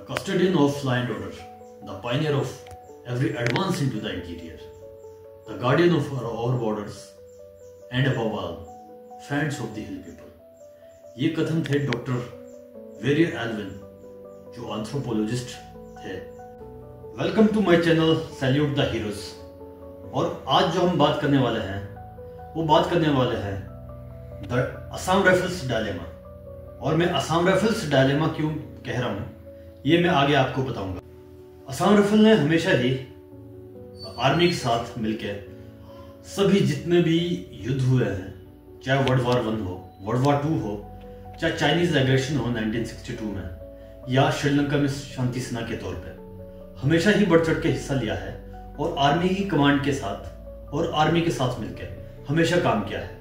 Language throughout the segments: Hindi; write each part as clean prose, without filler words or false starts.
custodian of law and order, the pioneer of every advance into the interior, the guardian of our borders, and above all, friends of the hill people. ये कथन थे डॉक्टर वेरियर एल्विन, जो एंथ्रोपोलॉजिस्ट थे। Welcome to my channel salute the heroes. और आज जो हम बात करने वाले हैं वो बात करने वाले हैं द असम राइफल्स डायलेमा। और मैं असम राइफल्स डायलेमा क्यों कह रहा हूँ ये मैं आगे आपको बताऊंगा। असम राइफल ने हमेशा ही आर्मी के साथ मिलकर सभी जितने भी युद्ध हुए हैं, चाहे वर्ल्ड वार 1 हो, वर्ल्ड वार 2 हो, चाहे चाइनीज एग्रेशन हो 1962 में, या श्रीलंका में शांति सेना के तौर पे, हमेशा ही बढ़ चढ़ के हिस्सा लिया है और आर्मी की कमांड के साथ और आर्मी के साथ मिलकर हमेशा काम किया है।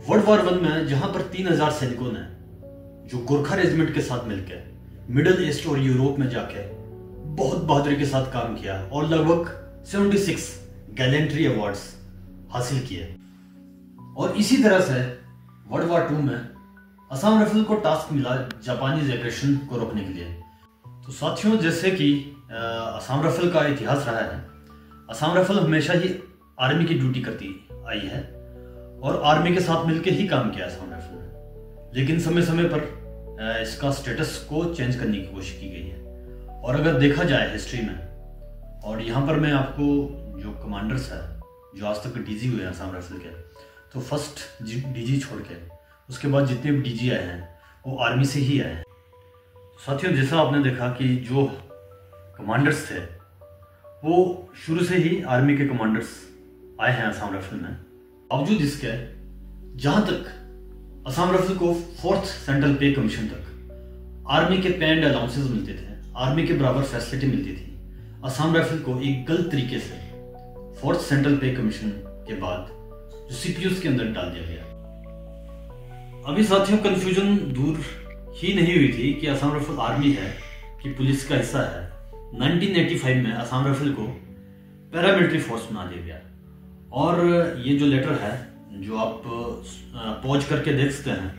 वर्ल्ड वार 1 में जहां पर 3000 सैनिकों ने जो गोरखा रेजिमेंट के साथ मिलकर मिडिल ईस्ट और यूरोप में जाके बहुत बहादुरी के साथ काम किया और लगभग 76 गैलेंट्री अवार्ड्स हासिल किए। और इसी तरह से वर्ल्ड वार 2 में असम राइफल को टास्क मिला जापानीज एग्रेशन को रोकने के लिए। तो साथियों, जैसे कि असम राइफल का इतिहास रहा है, असम राइफल हमेशा ही आर्मी की ड्यूटी करती आई है और आर्मी के साथ मिलकर ही काम किया असम राइफल ने। लेकिन समय समय पर इसका स्टेटस को चेंज करने की कोशिश की गई है। और अगर देखा जाए हिस्ट्री में, और यहाँ पर मैं आपको जो कमांडर्स है जो आज तक डीजी हुए हैं असम राइफल के, तो फर्स्ट डीजी छोड़ के उसके बाद जितने भी डीजी आए हैं वो आर्मी से ही आए हैं। साथियों, जैसा आपने देखा कि जो कमांडर्स थे वो शुरू से ही आर्मी के कमांडर्स आए हैं असम राइफल में। बावजूद इसके जहां तक असम राइफल को 4th सेंट्रल पे कमीशन तक आर्मी के पे एंड अलाउंसेस मिलते थे, आर्मी के बराबर फैसिलिटी मिलती थी, असम राइफल को एक गलत तरीके से 4th सेंट्रल पे कमीशन के बाद जो सीपीयूज के अंदर डाल दिया गया। अभी साथियों, कंफ्यूजन दूर ही नहीं हुई थी कि असम राइफल आर्मी है कि पुलिस का हिस्सा है। 1985 में असम राइफल को पैरामिलिट्री फोर्स बना दिया गया। और ये जो लेटर है जो आप पॉज करके देख सकते हैं,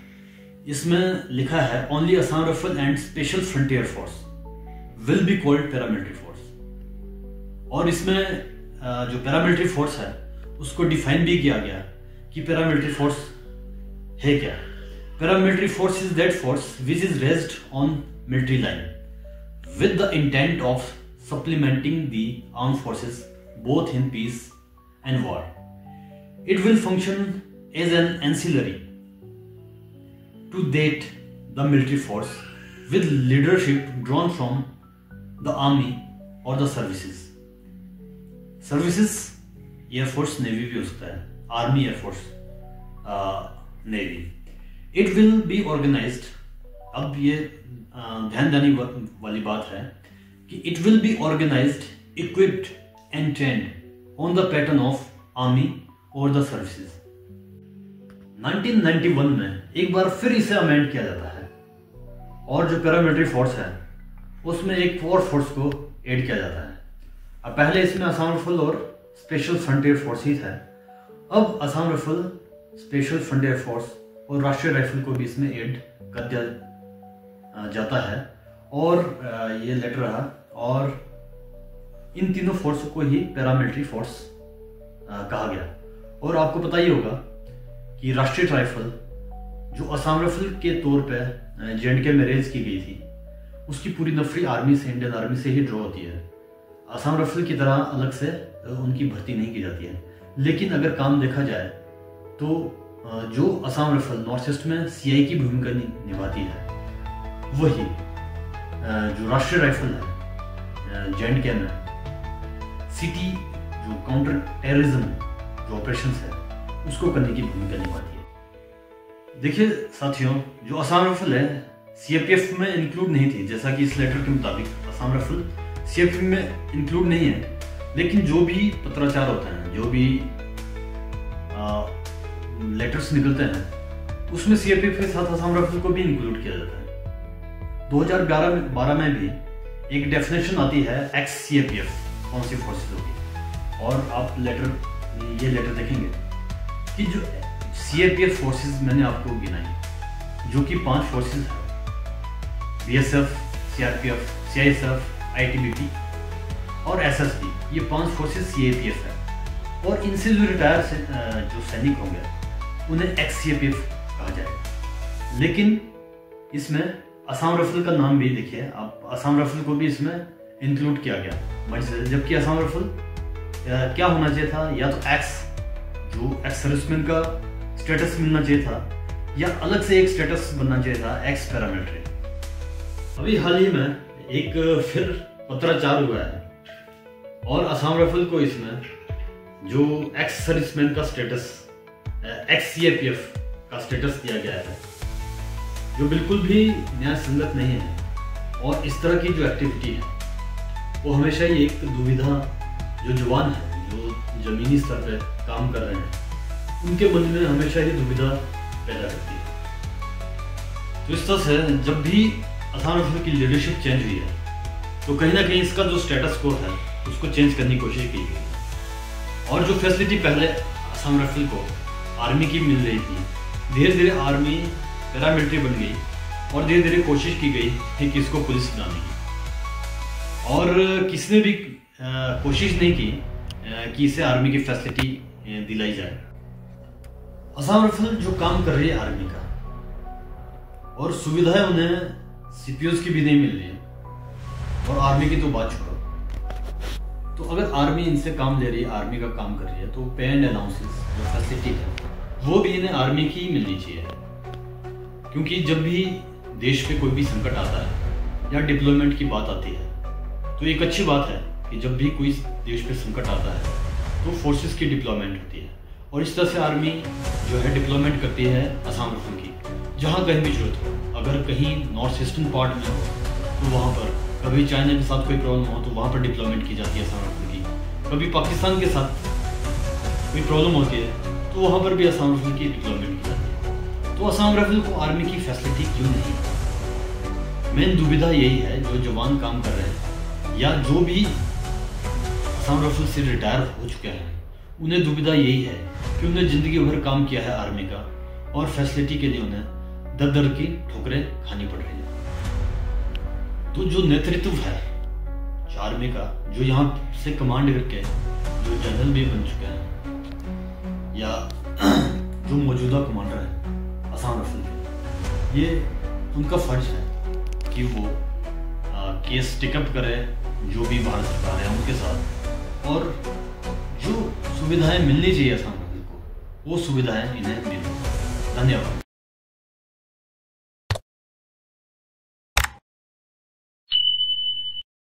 इसमें लिखा है only Assam rifle and special frontier force will be called paramilitary force. और इसमें जो पैरामिलिट्री फोर्स है उसको डिफाइन भी किया गया कि पैरामिलिट्री फोर्स है क्या। Paramilitary force is that force which is raised on military line with the intent of supplementing the armed forces both in peace and war. It will function as an ancillary to that the military force with leadership drawn from the army or the services. Services Air Force Navy भी हो सकता है, Army Air Force Navy. It will be organized. अब ये ध्यान देने वाली बात है कि it will be organised, equipped and trained on the pattern of army और द सर्विसेज। 1991 में एक बार फिर इसे अमेंड किया जाता है और जो पैरामिलिट्री फोर्स है उसमें एक और फोर्स को ऐड किया जाता है। अब पहले इसमें असम राइफल और स्पेशल फ्रंटियर फोर्स ही था। अब Assam rifle, special frontier force और राष्ट्रीय राइफल को भी इसमें ऐड कर दिया जाता है। और ये लेटर रहा और इन तीनों फोर्स को ही पैरामिलिट्री फोर्स कहा गया। और आपको पता ही होगा कि राष्ट्रीय राइफल जो असम राइफल के तौर पे J&K में रेज की गई थी, उसकी पूरी नफरी आर्मी से, इंडियन आर्मी से ही ड्रॉ होती है। असम राइफल की तरह अलग से उनकी भर्ती नहीं की जाती है। लेकिन अगर काम देखा जाए तो जो असम राइफल नॉर्थ ईस्ट में CI की भूमिका निभाती है, वही जो राष्ट्रीय राइफल है J&K में सिटी जो काउंटर टेररिज्म जो ऑपरेशंस है उसको करने की भूमिका निभाती है। देखिए साथियों, जो असम राइफल है CRPF में इंक्लूड नहीं थी, जैसा कि इस लेटर के मुताबिक असम राइफल CRPF में इंक्लूड नहीं है। लेकिन जो भी पत्राचार होते हैं, जो भी लेटर्स निकलते हैं, उसमें CRPF के साथ असम राइफल को भी इंक्लूड किया जाता है। 2012 में भी एक डेफिनेशन आती है एक्स CRPF कौन सी फोर्सेस होगी। और आप ये लेटर देखेंगे कि जो CRPF फोर्सेस मैंने आपको गिनाई, जो कि 5 फोर्सेस है, BSF, CRPF, CISF, ITBP और SSB, ये 5 फोर्सेस CAPF है। और इनसे जो रिटायर जो सैनिक होंगे उन्हें ex-CAPF कहा जाएगा। लेकिन इसमें असम राइफल का नाम भी देखिए आप, असम राइफल को भी इसमें इंक्लूड किया गया, जबकि असम राइफल क्या होना चाहिए था, या तो एक्स सर्विसमैन का स्टेटस मिलना चाहिए था, या अलग से एक स्टेटस बनना चाहिए था एक्स पैरामिलिट्री। अभी हाल ही में एक फिर पत्राचार हुआ है और असम राइफल को इसमें जो एक्स सर्विसमैन का स्टेटस, एक्स CAPF का स्टेटस दिया गया है, जो बिल्कुल भी न्याय संगत नहीं है। और इस तरह की जो एक्टिविटी है वो हमेशा ही एक दुविधा, जो जवान है, जो जमीनी स्तर पे काम कर रहे हैं, उनके मन में हमेशा ही दुविधा पैदा करती है। तो इस तरह से जब भी असम राइफल की लीडरशिप चेंज हुई है तो कहीं ना कहीं इसका जो स्टेटस को है उसको चेंज करने की कोशिश की गई है। और जो फैसिलिटी पहले असम राइफल को आर्मी की मिल रही थी, धीरे धीरे आर्मी पैरामिलिट्री बन गई और धीरे धीरे कोशिश की गई कि इसको पुलिस बनाने की, और किसी ने भी कोशिश नहीं की कि इसे आर्मी की फैसिलिटी दिलाई जाए। असम राइफल जो काम कर रही है आर्मी का, और सुविधाएं उन्हें CPOs की भी नहीं मिल रही है, और आर्मी की तो बात छोड़ो। तो अगर आर्मी इनसे काम ले रही है, आर्मी का काम कर रही है, तो पे एंड अलाउंसेस जो फैसिलिटी है वो भी इन्हें आर्मी की ही मिलनी चाहिए। क्योंकि जब भी देश पे कोई भी संकट आता है या डिप्लॉयमेंट की बात आती है, तो एक अच्छी बात है कि जब भी कोई देश पे संकट आता है तो फोर्सेस की डिप्लॉयमेंट होती है। और इस तरह से आर्मी जो है डिप्लॉयमेंट करती है असम राइफल की, जहाँ कहीं भी जरूरत हो। अगर कहीं नॉर्थ ईस्टर्न पार्ट में हो तो वहाँ पर, कभी चाइना के साथ कोई प्रॉब्लम हो तो वहाँ पर डिप्लॉयमेंट की जाती है असम राइफल की, कभी पाकिस्तान के साथ कोई प्रॉब्लम होती है तो वहाँ पर भी असम राइफल की डिप्लॉयमेंट की जाती है। तो असम राइफल को आर्मी की फैसिलिटी क्यों नहीं? मेन दुविधा यही है, जो जवान काम कर रहे हैं या जो भी असम राइफल से रिटायर हो चुके हैं, उन्हें दुविधा यही है कि उन्हें जिंदगी भर काम किया है आर्मी का, और फैसिलिटी के लिए उन्हें दर दर की ठोकरें खानी पड़ रही है। तो जो नेतृत्व है आर्मी का, जो यहाँ से कमांड करके जो जनरल भी बन चुके हैं, या जो मौजूदा कमांडर है असम राइफल के, ये उनका फर्ज है कि वो केस टेकअप करे जो भी भारत सरकार है उनके साथ, और जो सुविधाएं मिलनी चाहिए असम राइफल को वो सुविधाएं इन्हें मिलें। धन्यवाद।